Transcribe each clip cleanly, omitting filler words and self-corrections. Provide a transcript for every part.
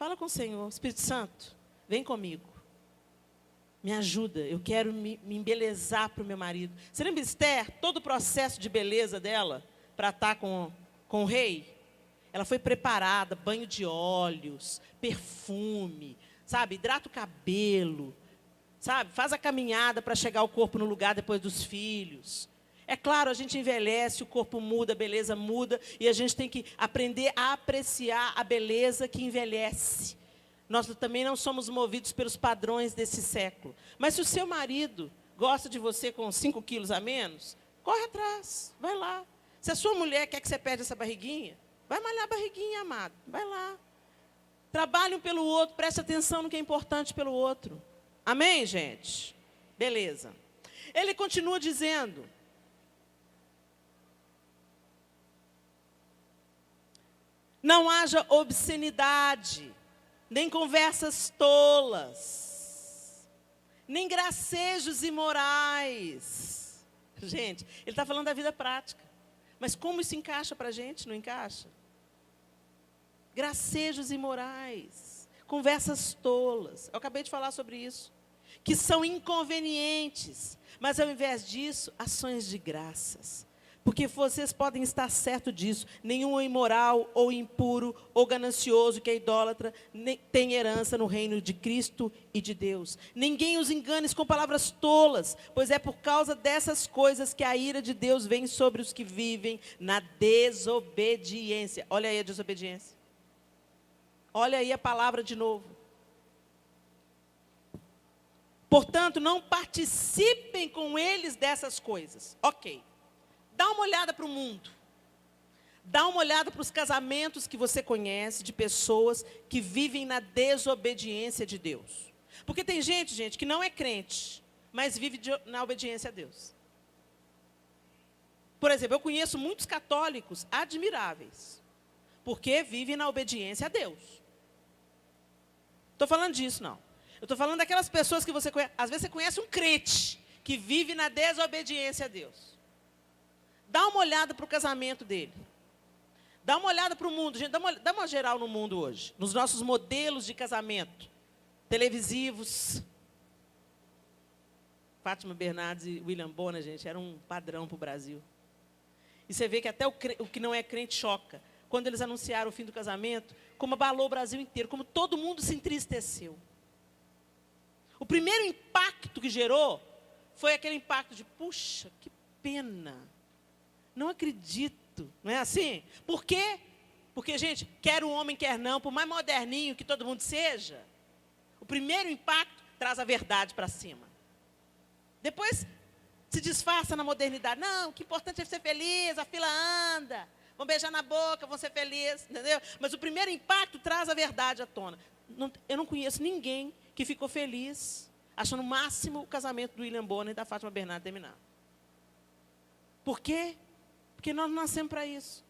Fala com o Senhor. Espírito Santo, vem comigo. Me ajuda, eu quero me embelezar para o meu marido. Você lembra Esther, todo o processo de beleza dela para estar com o rei? Ela foi preparada, banho de óleos, perfume, sabe? Hidrata o cabelo, sabe? Faz a caminhada para chegar o corpo no lugar depois dos filhos. É claro, a gente envelhece, o corpo muda, a beleza muda, e a gente tem que aprender a apreciar a beleza que envelhece. Nós também não somos movidos pelos padrões desse século. Mas se o seu marido gosta de você com 5 quilos a menos, corre atrás, vai lá. Se a sua mulher quer que você perde essa barriguinha, vai malhar a barriguinha, amado. Vai lá. Trabalhe um pelo outro, preste atenção no que é importante pelo outro. Amém, gente? Beleza. Ele continua dizendo: não haja obscenidade, nem conversas tolas, nem gracejos imorais. Gente, ele está falando da vida prática. Mas como isso encaixa para a gente? Não encaixa? Gracejos imorais, conversas tolas. Eu acabei de falar sobre isso. Que são inconvenientes. Mas, ao invés disso, ações de graças. Porque vocês podem estar certos disso. Nenhum imoral, ou impuro, ou ganancioso, que é idólatra, tem herança no reino de Cristo e de Deus. Ninguém os engane com palavras tolas, pois é por causa dessas coisas que a ira de Deus vem sobre os que vivem na desobediência. Olha aí a desobediência. Olha aí a palavra de novo. Portanto, não participem com eles dessas coisas. Ok. Dá uma olhada para o mundo. Dá uma olhada para os casamentos que você conhece, de pessoas que vivem na desobediência de Deus. Porque tem gente, que não é crente, mas vive na obediência a Deus. Por exemplo, eu conheço muitos católicos admiráveis, porque vivem na obediência a Deus. Estou falando disso, não. Eu estou falando daquelas pessoas que você conhece. Às vezes você conhece um crente que vive na desobediência a Deus. Dá uma olhada para o casamento dele. Dá uma olhada para o mundo. Gente, dá uma geral no mundo hoje. Nos nossos modelos de casamento. Televisivos. Fátima Bernardes e William Bonner, gente, era um padrão para o Brasil. E você vê que até o que não é crente choca. Quando eles anunciaram o fim do casamento, como abalou o Brasil inteiro, como todo mundo se entristeceu. O primeiro impacto que gerou foi aquele impacto de, puxa, que pena. Não acredito, não é assim? Por quê? Porque, gente, quer o homem, quer não, por mais moderninho que todo mundo seja, o primeiro impacto traz a verdade para cima. Depois se disfarça na modernidade. Não, o que é importante é ser feliz, a fila anda, vão beijar na boca, vão ser felizes, entendeu? Mas o primeiro impacto traz a verdade à tona. Eu não conheço ninguém que ficou feliz, achando o máximo o casamento do William Bonner e da Fátima Bernardes terminar. Por quê? Porque nós não nascemos para isso.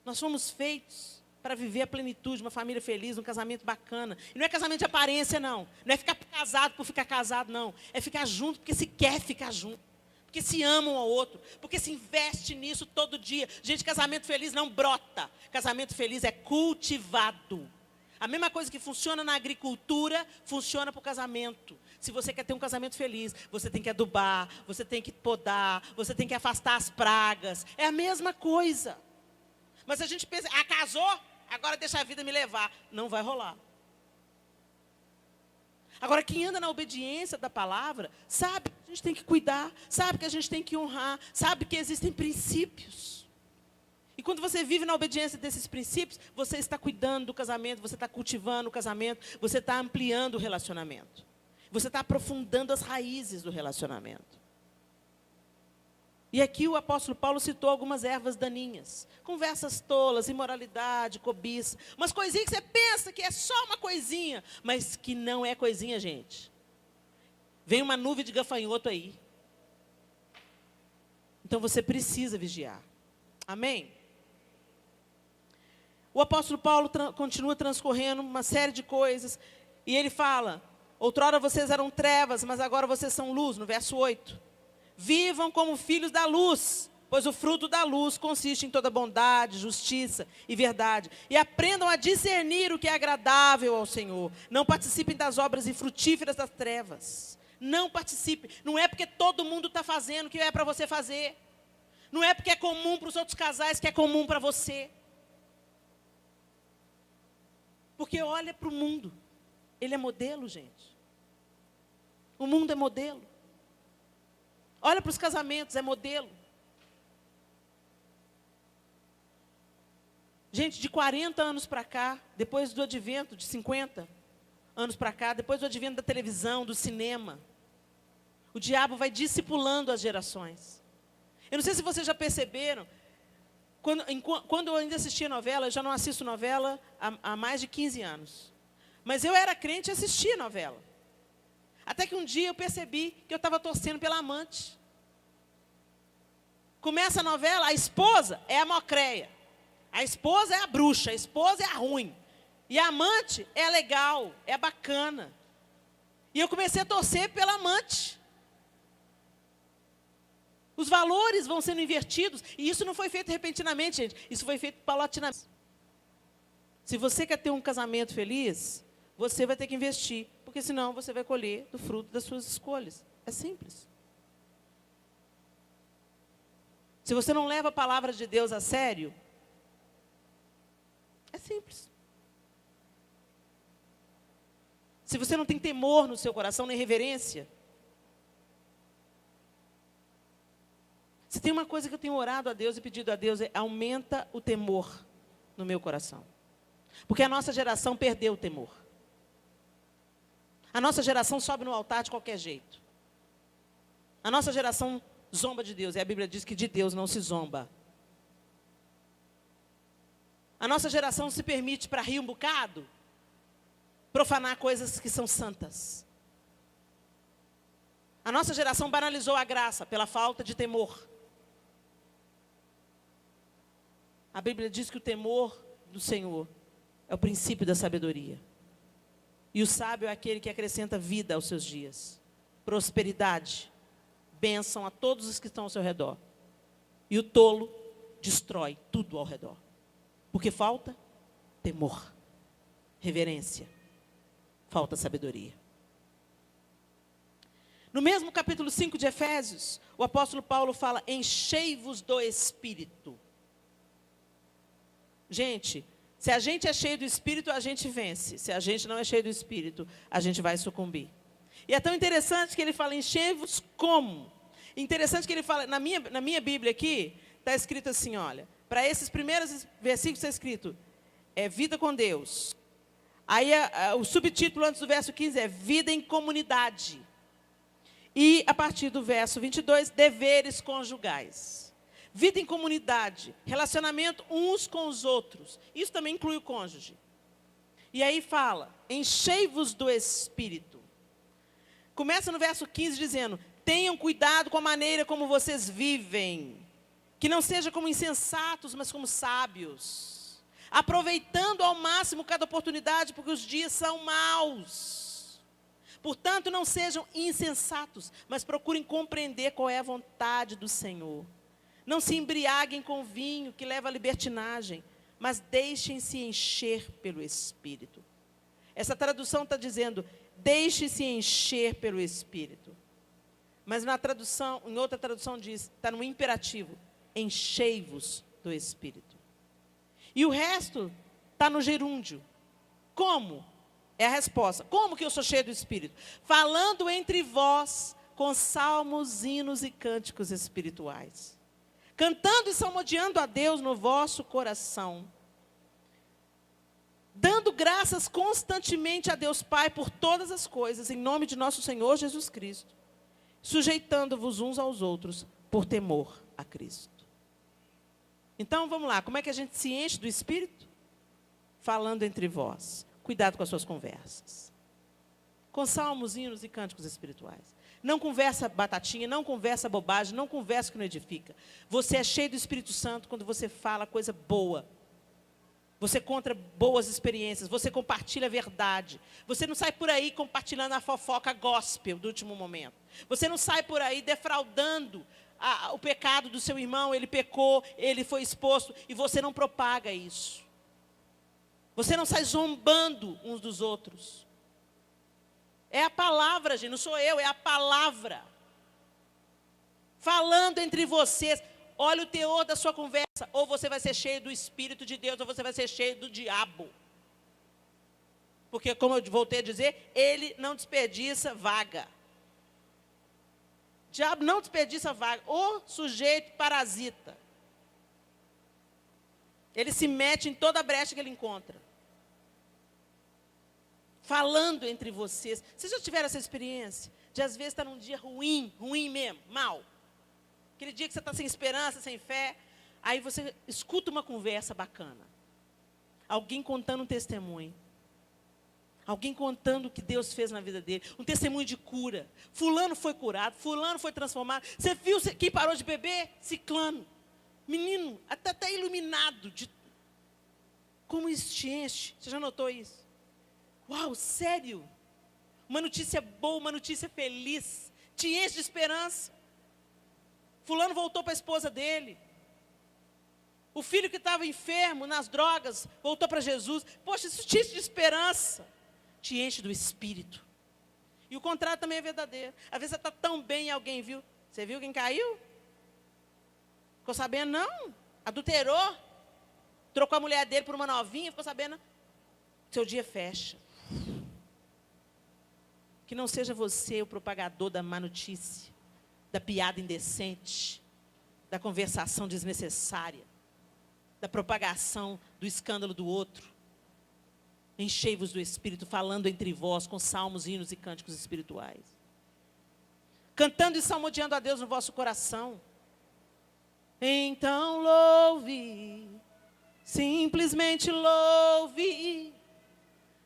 Nós fomos feitos para viver a plenitude, uma família feliz, um casamento bacana. E não é casamento de aparência, não. Não é ficar casado por ficar casado, não. É ficar junto porque se quer ficar junto. Porque se ama um ao outro. Porque se investe nisso todo dia. Gente, casamento feliz não brota. Casamento feliz é cultivado. A mesma coisa que funciona na agricultura, funciona para o casamento. Se você quer ter um casamento feliz, você tem que adubar, você tem que podar, você tem que afastar as pragas. É a mesma coisa. Mas a gente pensa, casou? Agora deixa a vida me levar. Não vai rolar. Agora, quem anda na obediência da palavra, sabe que a gente tem que cuidar, sabe que a gente tem que honrar, sabe que existem princípios. E quando você vive na obediência desses princípios, você está cuidando do casamento, você está cultivando o casamento, você está ampliando o relacionamento. Você está aprofundando as raízes do relacionamento. E aqui o apóstolo Paulo citou algumas ervas daninhas. Conversas tolas, imoralidade, cobiça. Umas coisinhas que você pensa que é só uma coisinha, mas que não é coisinha, gente. Vem uma nuvem de gafanhoto aí. Então você precisa vigiar. Amém? O apóstolo Paulo continua transcorrendo uma série de coisas. E ele fala, outrora vocês eram trevas, mas agora vocês são luz, no verso 8. Vivam como filhos da luz, pois o fruto da luz consiste em toda bondade, justiça e verdade. E aprendam a discernir o que é agradável ao Senhor. Não participem das obras infrutíferas das trevas. Não participe. Não é porque todo mundo está fazendo que é para você fazer. Não é porque é comum para os outros casais que é comum para você. Porque olha para o mundo. Ele é modelo, gente. O mundo é modelo. Olha para os casamentos, é modelo. Gente, de 40 anos para cá, depois do advento, de 50 anos para cá, depois do advento da televisão, do cinema, o diabo vai discipulando as gerações. Eu não sei se vocês já perceberam, quando eu ainda assistia novela, eu já não assisto novela há mais de 15 anos. Mas eu era crente e assistia novela. Até que um dia eu percebi que eu estava torcendo pela amante. Começa a novela, a esposa é a mocreia. A esposa é a bruxa, a esposa é a ruim. E a amante é legal, é bacana. E eu comecei a torcer pela amante. Os valores vão sendo invertidos. E isso não foi feito repentinamente, gente. Isso foi feito paulatinamente. Se você quer ter um casamento feliz, você vai ter que investir. Porque senão você vai colher do fruto das suas escolhas. É simples. Se você não leva a palavra de Deus a sério, é simples. Se você não tem temor no seu coração, nem reverência. Se tem uma coisa que eu tenho orado a Deus e pedido a Deus, é aumenta o temor no meu coração. Porque a nossa geração perdeu o temor. A nossa geração sobe no altar de qualquer jeito. A nossa geração zomba de Deus. E a Bíblia diz que de Deus não se zomba. A nossa geração se permite, para rir um bocado, profanar coisas que são santas. A nossa geração banalizou a graça pela falta de temor. A Bíblia diz que o temor do Senhor é o princípio da sabedoria. E o sábio é aquele que acrescenta vida aos seus dias. Prosperidade, bênção a todos os que estão ao seu redor. E o tolo destrói tudo ao redor. Porque falta temor, reverência, falta sabedoria. No mesmo capítulo 5 de Efésios, o apóstolo Paulo fala, enchei-vos do Espírito. Gente, se a gente é cheio do Espírito, a gente vence. Se a gente não é cheio do Espírito, a gente vai sucumbir. E é tão interessante que ele fala, enchei-vos como? Interessante que ele fala, na minha Bíblia aqui, está escrito assim, olha, para esses primeiros versículos está escrito, é vida com Deus. Aí o subtítulo antes do verso 15 é vida em comunidade. E a partir do verso 22, deveres conjugais. Vida em comunidade, relacionamento uns com os outros. Isso também inclui o cônjuge. E aí fala, enchei-vos do Espírito. Começa no verso 15 dizendo, tenham cuidado com a maneira como vocês vivem. Que não seja como insensatos, mas como sábios. Aproveitando ao máximo cada oportunidade, porque os dias são maus. Portanto, não sejam insensatos, mas procurem compreender qual é a vontade do Senhor. Não se embriaguem com vinho, que leva à libertinagem, mas deixem-se encher pelo Espírito. Essa tradução está dizendo, deixe-se encher pelo Espírito. Mas na tradução, em outra tradução diz, está no imperativo, enchei-vos do Espírito. E o resto está no gerúndio. Como? É a resposta. Como que eu sou cheio do Espírito? Falando entre vós com salmos, hinos e cânticos espirituais. Cantando e salmodiando a Deus no vosso coração. Dando graças constantemente a Deus Pai por todas as coisas, em nome de nosso Senhor Jesus Cristo. Sujeitando-vos uns aos outros por temor a Cristo. Então, vamos lá. Como é que a gente se enche do Espírito? Falando entre vós. Cuidado com as suas conversas. Com salmos, hinos e cânticos espirituais. Não conversa batatinha, não conversa bobagem, não conversa que não edifica. Você é cheio do Espírito Santo quando você fala coisa boa. Você conta boas experiências, você compartilha a verdade. Você não sai por aí compartilhando a fofoca gospel do último momento. Você não sai por aí defraudando o pecado do seu irmão, ele pecou, ele foi exposto, e você não propaga isso. Você não sai zombando uns dos outros. É a palavra, gente, não sou eu, é a palavra. Falando entre vocês. Olha o teor da sua conversa. Ou você vai ser cheio do Espírito de Deus, ou você vai ser cheio do diabo. Porque, como eu voltei a dizer, ele não desperdiça vaga. O diabo não desperdiça vaga. O sujeito parasita. Ele se mete em toda a brecha que ele encontra. Falando entre vocês. Vocês já tiveram essa experiência? De às vezes estar num dia ruim, ruim mesmo, mal. Aquele dia que você está sem esperança, sem fé. Aí você escuta uma conversa bacana. Alguém contando um testemunho. Alguém contando o que Deus fez na vida dele. Um testemunho de cura. Fulano foi curado, fulano foi transformado. Você viu quem parou de beber? Ciclano. Menino, até iluminado. Como isso te enche? Você já notou isso? Uau, sério? Uma notícia boa, uma notícia feliz. Te enche de esperança. Fulano voltou para a esposa dele. O filho que estava enfermo, nas drogas, voltou para Jesus. Poxa, isso te enche de esperança. Te enche do Espírito. E o contrário também é verdadeiro. Às vezes você está tão bem e alguém viu. Você viu quem caiu? Ficou sabendo? Não. Adulterou. Trocou a mulher dele por uma novinha. Ficou sabendo? Seu dia fecha. Que não seja você o propagador da má notícia. Da piada indecente, da conversação desnecessária, da propagação do escândalo do outro. Enchei-vos do Espírito, falando entre vós com salmos, hinos e cânticos espirituais. Cantando e salmodiando a Deus no vosso coração. Então louve, simplesmente louve.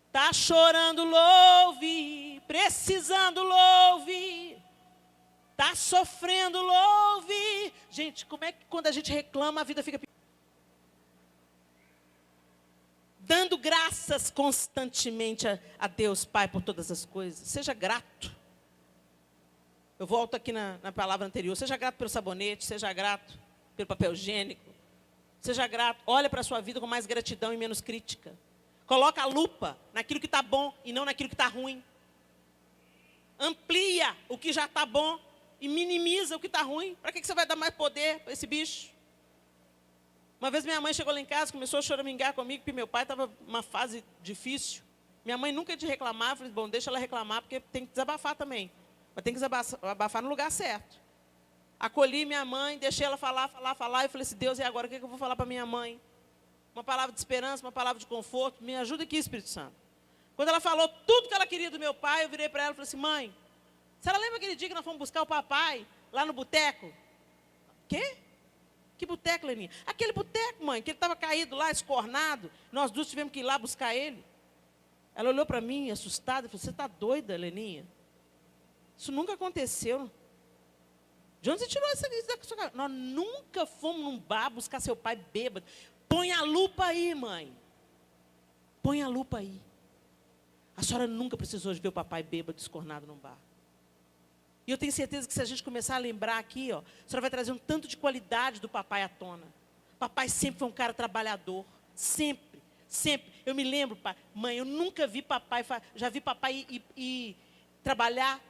Está chorando, louve, precisando, louve. Está sofrendo, louve. Gente, como é que quando a gente reclama, a vida fica pior? Dando graças constantemente a Deus Pai por todas as coisas. Seja grato. Eu volto aqui na palavra anterior. Seja grato pelo sabonete, seja grato pelo papel higiênico. Seja grato. Olha para a sua vida com mais gratidão e menos crítica. Coloca a lupa naquilo que está bom e não naquilo que está ruim. Amplia o que já está bom e minimiza o que está ruim. Para que você vai dar mais poder para esse bicho? Uma vez minha mãe chegou lá em casa, começou a choramingar comigo, porque meu pai estava numa fase difícil. Minha mãe nunca de reclamar, eu falei, bom, deixa ela reclamar, porque tem que desabafar também. Mas tem que desabafar no lugar certo. Acolhi minha mãe, deixei ela falar, e falei assim, Deus, e agora o que eu vou falar para minha mãe? Uma palavra de esperança, uma palavra de conforto, me ajuda aqui, Espírito Santo. Quando ela falou tudo que ela queria do meu pai, eu virei para ela e falei assim, mãe, a senhora lembra aquele dia que nós fomos buscar o papai lá no boteco? Quê? Que boteco, Leninha? Aquele boteco, mãe, que ele estava caído lá, escornado. Nós duas tivemos que ir lá buscar ele. Ela olhou para mim, assustada, e falou, você está doida, Leninha? Isso nunca aconteceu. De onde você tirou isso da sua cabeça? Nós nunca fomos num bar buscar seu pai bêbado. Põe a lupa aí, mãe. Põe a lupa aí. A senhora nunca precisou de ver o papai bêbado, escornado num bar. E eu tenho certeza que se a gente começar a lembrar aqui, ó, a senhora vai trazer um tanto de qualidade do papai à tona. Papai sempre foi um cara trabalhador. Sempre, sempre. Eu me lembro, pai, mãe, eu nunca vi papai, já vi papai ir trabalhar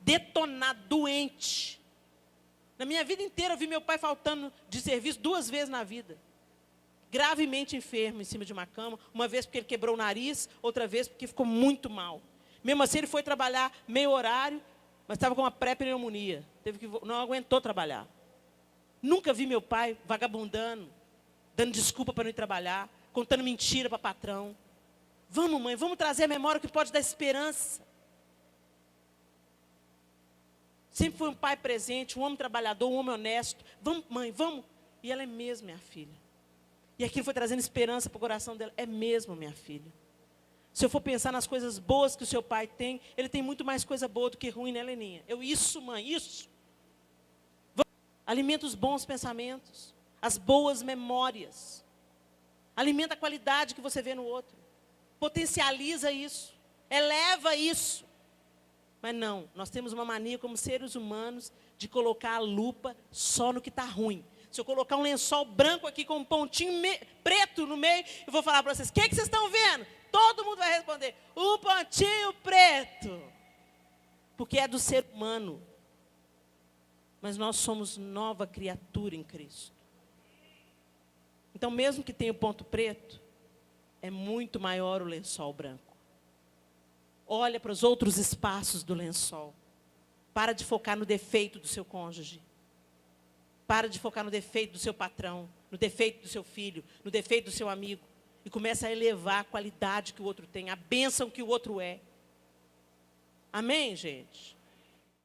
detonado, doente. Na minha vida inteira eu vi meu pai faltando de serviço 2 vezes na vida. Gravemente enfermo em cima de uma cama. Uma vez porque ele quebrou o nariz, outra vez porque ficou muito mal. Mesmo assim ele foi trabalhar meio horário, mas estava com uma pré-pneumonia. Não aguentou trabalhar. Nunca vi meu pai vagabundando, dando desculpa para não ir trabalhar, contando mentira para o patrão. Vamos, mãe, vamos trazer a memória que pode dar esperança. Sempre foi um pai presente, um homem trabalhador, um homem honesto. Vamos, mãe, vamos. E ela é mesmo, minha filha. E aquilo foi trazendo esperança para o coração dela. É mesmo, minha filha. Se eu for pensar nas coisas boas que o seu pai tem, ele tem muito mais coisa boa do que ruim, né, Leninha? Isso, mãe, isso. Alimenta os bons pensamentos, as boas memórias. Alimenta a qualidade que você vê no outro. Potencializa isso. Eleva isso. Mas não, nós temos uma mania como seres humanos de colocar a lupa só no que está ruim. Se eu colocar um lençol branco aqui com um pontinho preto no meio, eu vou falar para vocês, o que vocês estão vendo? Todo mundo vai responder, um pontinho preto. Porque é do ser humano. Mas nós somos nova criatura em Cristo. Então, mesmo que tenha o ponto preto, é muito maior o lençol branco. Olha para os outros espaços do lençol. Para de focar no defeito do seu cônjuge. Para de focar no defeito do seu patrão, no defeito do seu filho, no defeito do seu amigo. E começa a elevar a qualidade que o outro tem, a bênção que o outro é. Amém, gente?